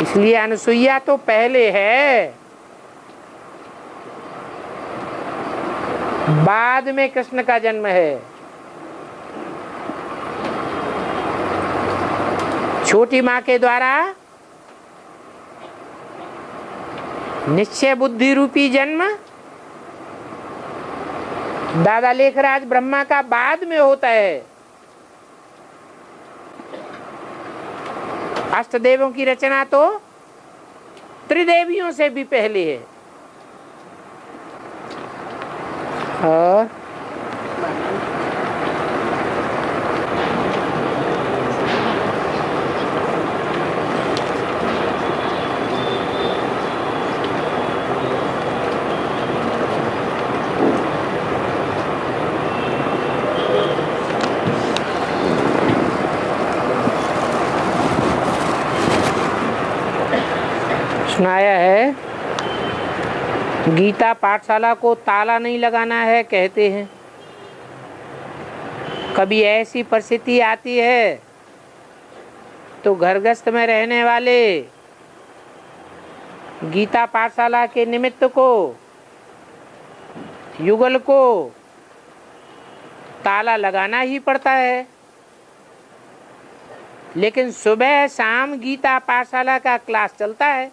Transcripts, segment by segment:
इसलिए अनुसुईया तो पहले है, बाद में कृष्ण का जन्म है। छोटी मां के द्वारा निश्चय बुद्धि रूपी जन्म दादा लेखराज ब्रह्मा का बाद में होता है। अष्टदेवों की रचना तो त्रिदेवियों से भी पहले है। और सुनाया है, गीता पाठशाला को ताला नहीं लगाना है कहते हैं। कभी ऐसी परिस्थिति आती है तो घरगृहस्थ में रहने वाले गीता पाठशाला के निमित्त को, युगल को ताला लगाना ही पड़ता है। लेकिन सुबह शाम गीता पाठशाला का क्लास चलता है,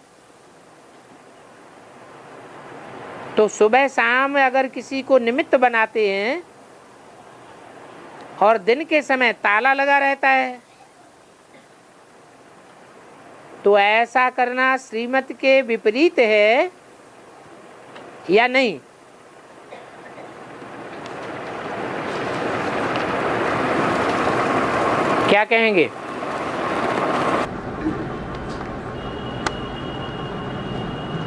तो सुबह शाम अगर किसी को निमित्त बनाते हैं और दिन के समय ताला लगा रहता है, तो ऐसा करना श्रीमत के विपरीत है या नहीं? क्या कहेंगे?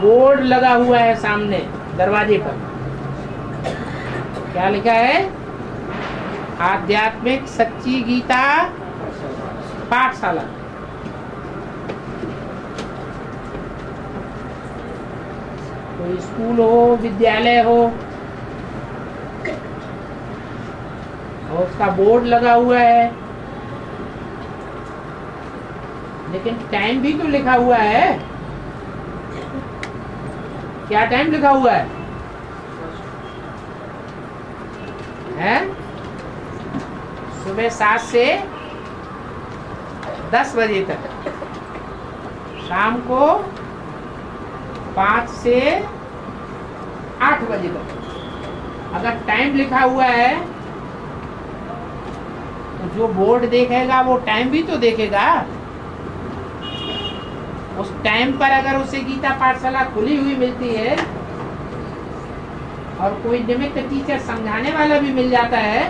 बोर्ड लगा हुआ है सामने दरवाजे पर, क्या लिखा है? आध्यात्मिक सच्ची गीता पाठशाला। कोई स्कूल हो, विद्यालय हो, और उसका बोर्ड लगा हुआ है, लेकिन टाइम भी तो लिखा हुआ है। क्या टाइम लिखा हुआ है? सुबह 7 से 10 बजे तक, शाम को 5 से 8 बजे तक। अगर टाइम लिखा हुआ है तो जो बोर्ड देखेगा वो टाइम भी तो देखेगा। उस टाइम पर अगर उसे गीता पाठशाला खुली हुई मिलती है और कोई निमित्त टीचर समझाने वाला भी मिल जाता है,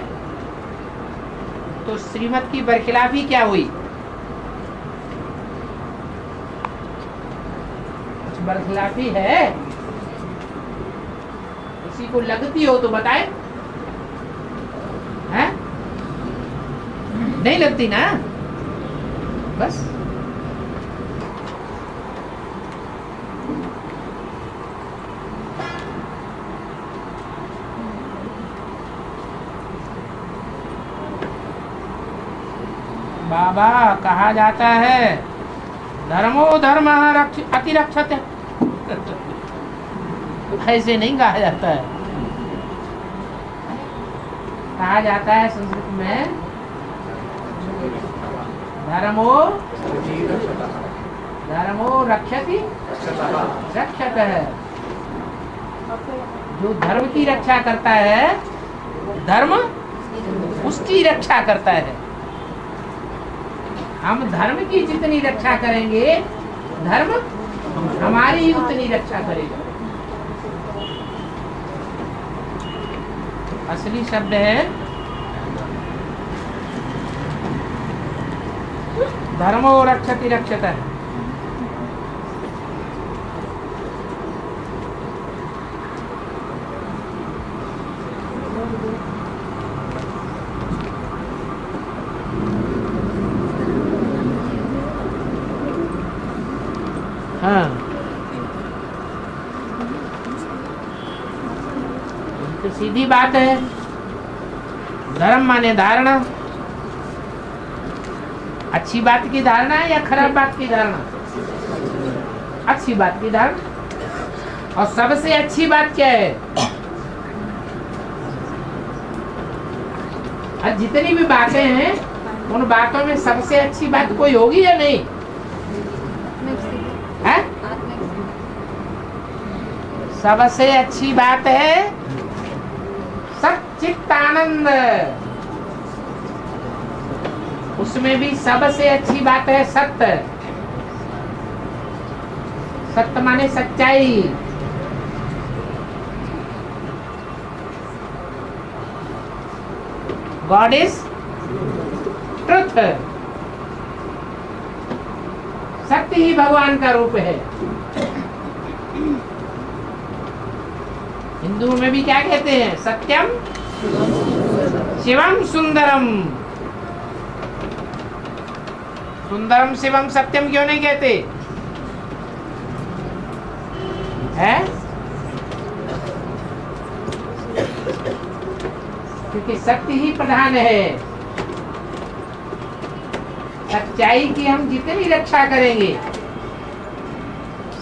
तो श्रीमत की बरखिलाफी क्या हुई? कुछ बरखिलाफी है? किसी को लगती हो तो बताए। हैं? नहीं लगती ना? बस बाबा कहा जाता है, धर्मो धर्म अतिरक्षत। ऐसे नहीं कहा जाता है। कहा जाता है संस्कृत में, धर्मो रक्षति रक्षत है। जो धर्म की रक्षा करता है, धर्म उसकी रक्षा करता है। हम धर्म की जितनी रक्षा करेंगे, धर्म हमारी ही उतनी रक्षा करेगा। असली शब्द है धर्मो रक्षति रक्षतः। हाँ, तो सीधी बात है। धर्म माने धारणा। अच्छी बात की धारणा है या खराब बात की धारणा? अच्छी बात की धर्म। और सबसे अच्छी बात क्या है? और जितनी भी बातें हैं उन बातों में सबसे अच्छी बात कोई होगी या नहीं है? सबसे अच्छी बात है सच्चिदानंद। उसमें भी सबसे अच्छी बात है सत्य। सत्य माने सच्चाई। God is truth. सत्य ही भगवान का रूप है। हिंदू में भी क्या कहते हैं? सत्यम शिवम सुंदरम। सुंदरम शिवम सत्यम क्यों नहीं कहते हैं? क्योंकि सत्य ही प्रधान है। सच्चाई की हम जितनी रक्षा करेंगे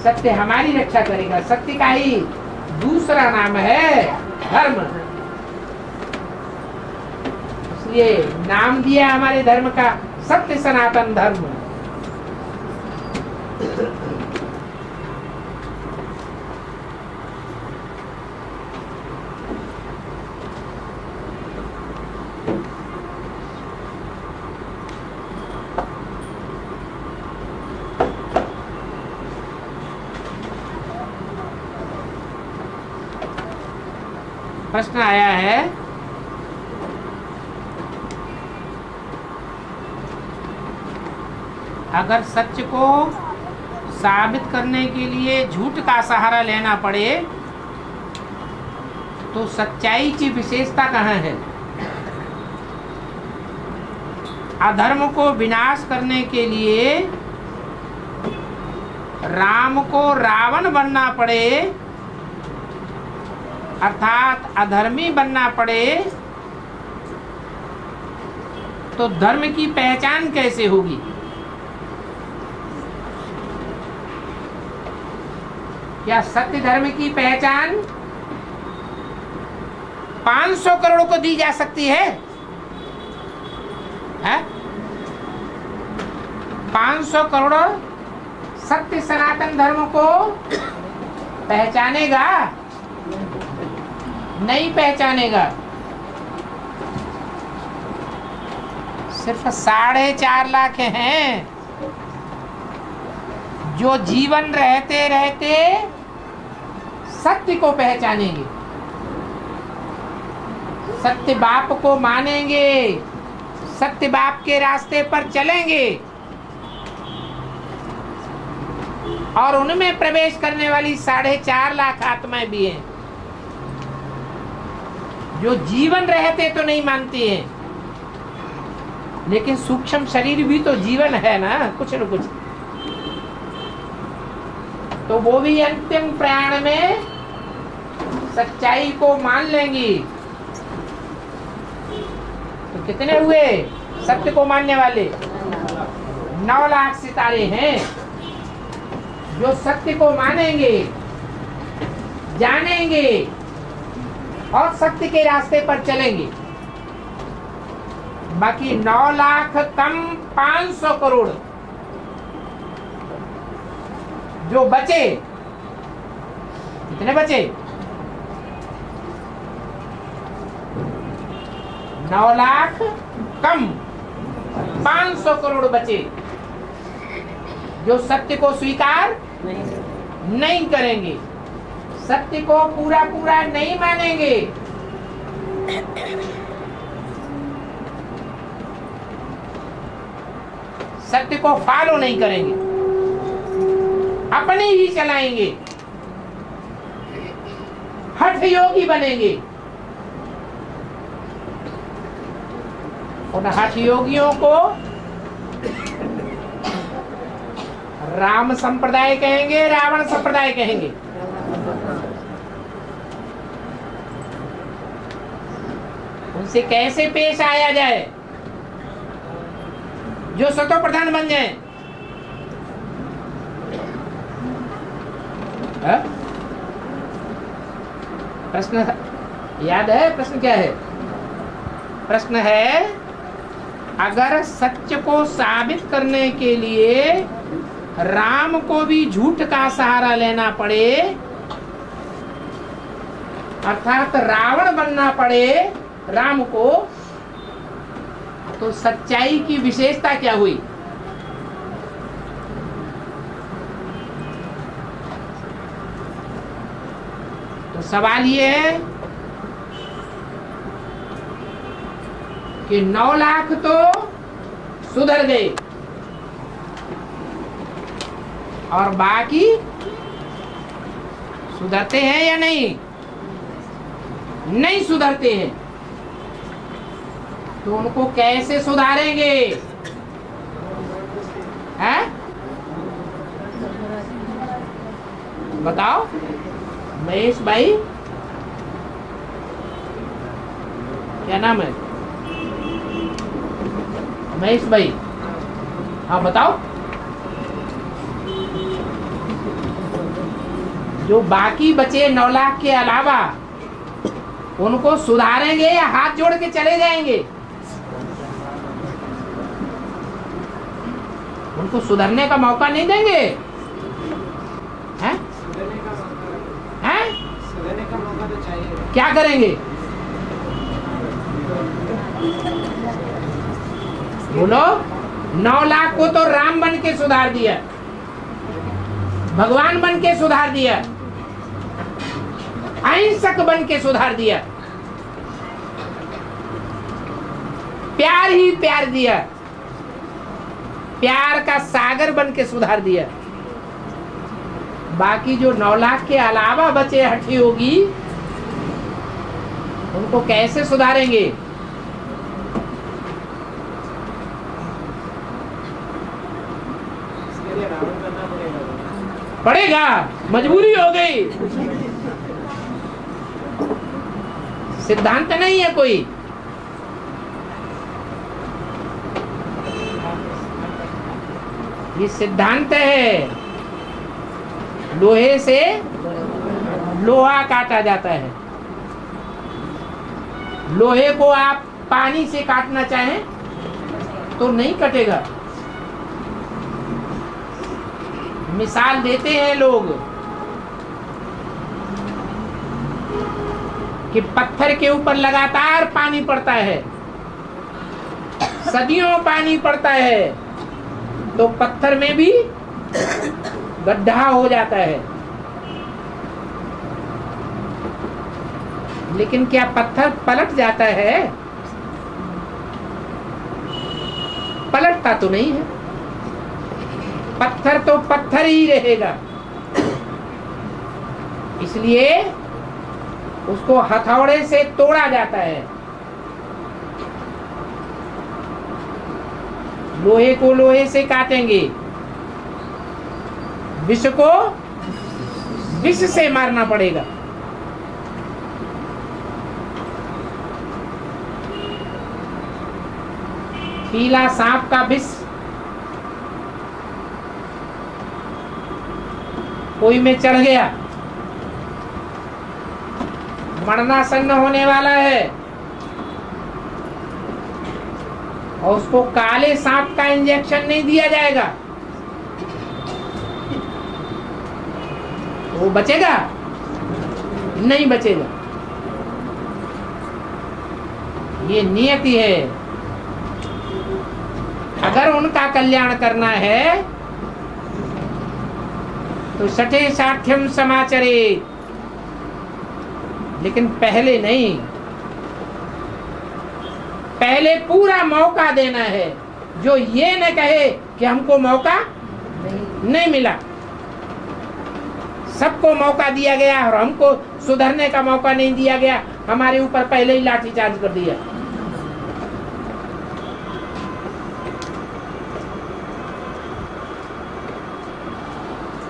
सत्य हमारी रक्षा करेगा। सत्य का ही दूसरा नाम है धर्म। इसलिए नाम दिया हमारे धर्म का सत्य सनातन धर्म। प्रश्न आया है अगर सत्य को साबित करने के लिए झूठ का सहारा लेना पड़े तो सच्चाई की विशेषता कहाँ है? अधर्म को विनाश करने के लिए राम को रावण बनना पड़े अर्थात अधर्मी बनना पड़े तो धर्म की पहचान कैसे होगी? क्या सत्य धर्म की पहचान 500 करोड़ को दी जा सकती है? 500 करोड़ सत्य सनातन धर्म को पहचानेगा? नहीं पहचानेगा। सिर्फ 4.5 लाख हैं जो जीवन रहते रहते सत्य को पहचानेंगे, सत्य बाप को मानेंगे, सत्य बाप के रास्ते पर चलेंगे और उनमें प्रवेश करने वाली 4.5 लाख आत्माएं भी हैं जो जीवन रहते तो नहीं मानती हैं, लेकिन सूक्ष्म शरीर भी तो जीवन है ना, कुछ न कुछ। तो वो भी अंतिम प्रयाण में सच्चाई को मान लेंगी। तो कितने हुए सत्य को मानने वाले? 9 लाख सितारे हैं जो सत्य को मानेंगे, जानेंगे और सत्य के रास्ते पर चलेंगे। बाकी 9 लाख कम 500 करोड़ जो बचे, कितने बचे? 9 लाख कम 500 करोड़ बचे जो सत्य को स्वीकार नहीं करेंगे, सत्य को पूरा पूरा नहीं मानेंगे। सत्य को फॉलो नहीं करेंगे, अपने ही चलाएंगे, हठ योगी बनेंगे। उन हठ योगियों को राम संप्रदाय कहेंगे, रावण संप्रदाय कहेंगे। उनसे कैसे पेश आया जाए जो सतो प्रधान बन जाए? प्रश्न याद है? प्रश्न क्या है? प्रश्न है, अगर सत्य को साबित करने के लिए राम को भी झूठ का सहारा लेना पड़े, अर्थात रावण बनना पड़े राम को, तो सच्चाई की विशेषता क्या हुई? तो सवाल ये है कि 9 लाख तो सुधर गए और बाकी सुधरते हैं या नहीं? नहीं सुधरते हैं। तो उनको कैसे सुधारेंगे? हैं? बताओ महेश भाई, क्या नाम है? महेश भाई, हाँ बताओ। जो बाकी बचे 9 लाख के अलावा, उनको सुधारेंगे या हाथ जोड़ के चले जाएंगे? उनको सुधरने का मौका नहीं देंगे? हैं? हैं? सुधरने का मौका तो चाहिए। क्या करेंगे? बोलो। 9 लाख को तो राम बन के सुधार दिया, भगवान बन के सुधार दिया, अहिंसक बन के सुधार दिया, प्यार ही प्यार दिया, प्यार का सागर बन के सुधार दिया। बाकी जो 9 लाख के अलावा बचे हठी होगी, उनको कैसे सुधारेंगे? पड़ेगा, मजबूरी हो गई, सिद्धांत नहीं है कोई। ये सिद्धांत है, लोहे से लोहा काटा जाता है। लोहे को आप पानी से काटना चाहें तो नहीं कटेगा। मिसाल देते हैं लोग कि पत्थर के ऊपर लगातार पानी पड़ता है, सदियों पानी पड़ता है, तो पत्थर में भी गड्ढा हो जाता है। लेकिन क्या पत्थर पलट जाता है? पलटता तो नहीं है, पत्थर तो पत्थर ही रहेगा। इसलिए उसको हथौड़े से तोड़ा जाता है। लोहे को लोहे से काटेंगे, विष को विष से मारना पड़ेगा। पीला सांप का विष कोई में चढ़ गया, मरणासन्न होने वाला है, और उसको काले सांप का इंजेक्शन नहीं दिया जाएगा, वो बचेगा? नहीं बचेगा। ये नियति है। अगर उनका कल्याण करना है तो सठे साठ्यम समाचरे, लेकिन पहले नहीं, पहले पूरा मौका देना है। जो ये न कहे कि हमको मौका नहीं मिला, सबको मौका दिया गया और हमको सुधरने का मौका नहीं दिया गया, हमारे ऊपर पहले ही लाठीचार्ज कर दिया।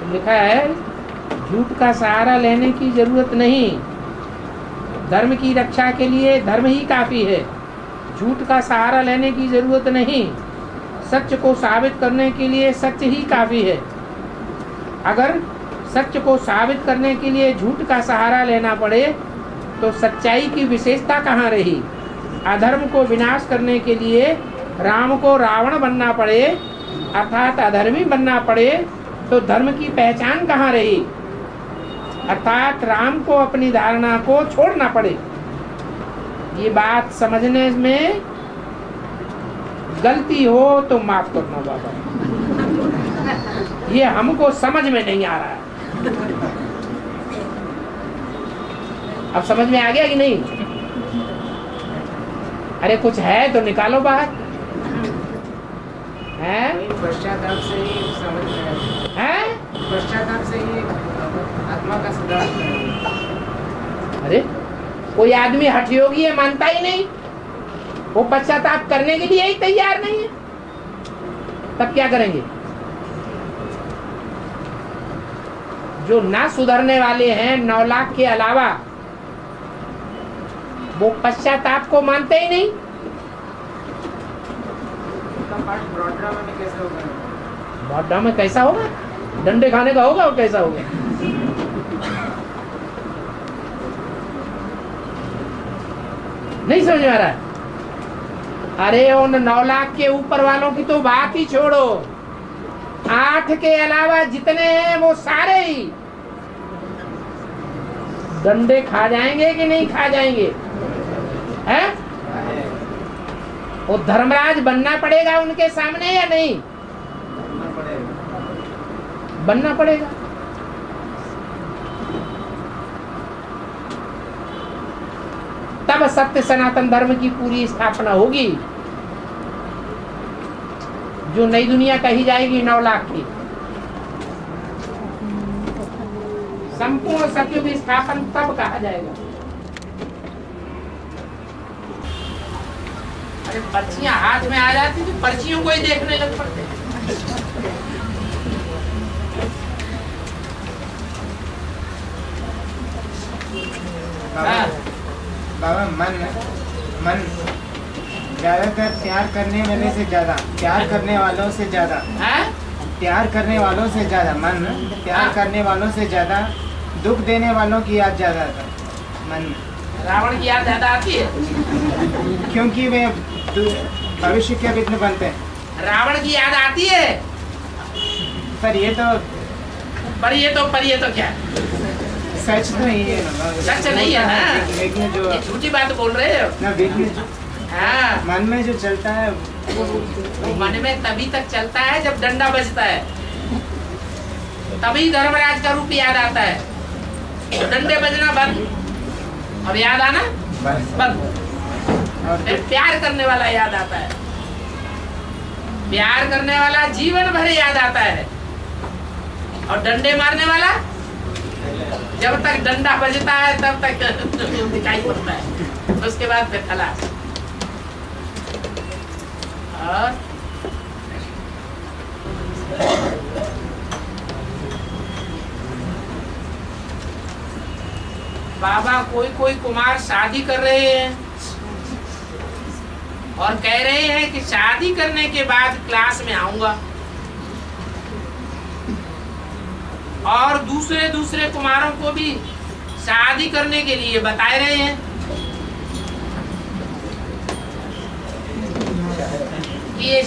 लिखा है, झूठ का सहारा लेने की जरूरत नहीं, धर्म की रक्षा के लिए धर्म ही काफी है। झूठ का सहारा लेने की जरूरत नहीं, सत्य को साबित करने के लिए सत्य ही काफी है। अगर सत्य को साबित करने के लिए झूठ का सहारा लेना पड़े तो सच्चाई की विशेषता कहाँ रही? अधर्म को विनाश करने के लिए राम को रावण बनना पड़े अर्थात अधर्मी बनना पड़े तो धर्म की पहचान कहाँ रही? अर्थात राम को अपनी धारणा को छोड़ना पड़े। ये बात समझने में गलती हो तो माफ करना बाबा, ये हमको समझ में नहीं आ रहा है। अब समझ में आ गया कि नहीं? अरे कुछ है तो निकालो बाहर। है पश्चाताप से ही समझ में है, पश्चाताप से ही आत्मा का सुधार। अरे कोई आदमी हठयोगी है, मानता ही नहीं, वो पश्चाताप करने के लिए ही तैयार नहीं है, तब क्या करेंगे? जो ना सुधरने वाले हैं 9 लाख के अलावा, वो पश्चाताप को मानते ही नहीं। ब्रॉड में कैसा होगा? डंडे खाने का होगा और कैसा होगा? नहीं समझ में आ रहा है? अरे उन 9 लाख के ऊपर वालों की तो बात ही छोड़ो, 8 के अलावा जितने हैं वो सारे ही डंडे खा जाएंगे कि नहीं खा जाएंगे? हैं? वो धर्मराज बनना पड़ेगा उनके सामने या नहीं? बनना पड़ेगा। तब सत्य सनातन धर्म की पूरी स्थापना होगी, जो नई दुनिया कही जाएगी 9 लाख की। संपूर्ण सतयुग स्थापन तब कहा जाएगा। अरे पर्चियां हाथ में आ जाती तो पर्चियों को ही देखने लग पड़ते। बाबा मन ज्यादातर प्यार करने वाले से ज्यादा, प्यार करने वालों से ज्यादा, प्यार करने वालों से ज्यादा, मन प्यार करने वालों से ज्यादा दुख देने वालों की याद ज्यादा आता है मन में। रावण की याद ज्यादा आती है क्योंकि वे भविष्य के विघ्न बनते हैं। रावण की याद आती है, पर ये तो क्या सच तो नहीं है ना, सच नहीं है ना, विघ्न जो झूठी बात बोल रहे हो ना, विघ्न हाँ। मन में जो चलता है वो मन में तभी तक चलता है जब डंडा बजता है, तभी धर्मराज का रूप याद आता है। डंडे बजना बंद और याद आना बंद, और प्यार करने वाला याद आता है। प्यार करने वाला जीवन भर याद आता है, और डंडे मारने वाला जब तक डंडा बजता है तब तक दिखाई पड़ता है, उसके बाद फिर खलास। और बाबा कोई कुमार शादी कर रहे हैं और कह रहे हैं कि शादी करने के बाद क्लास में आऊंगा, और दूसरे कुमारों को भी शादी करने के लिए बता रहे हैं कि ये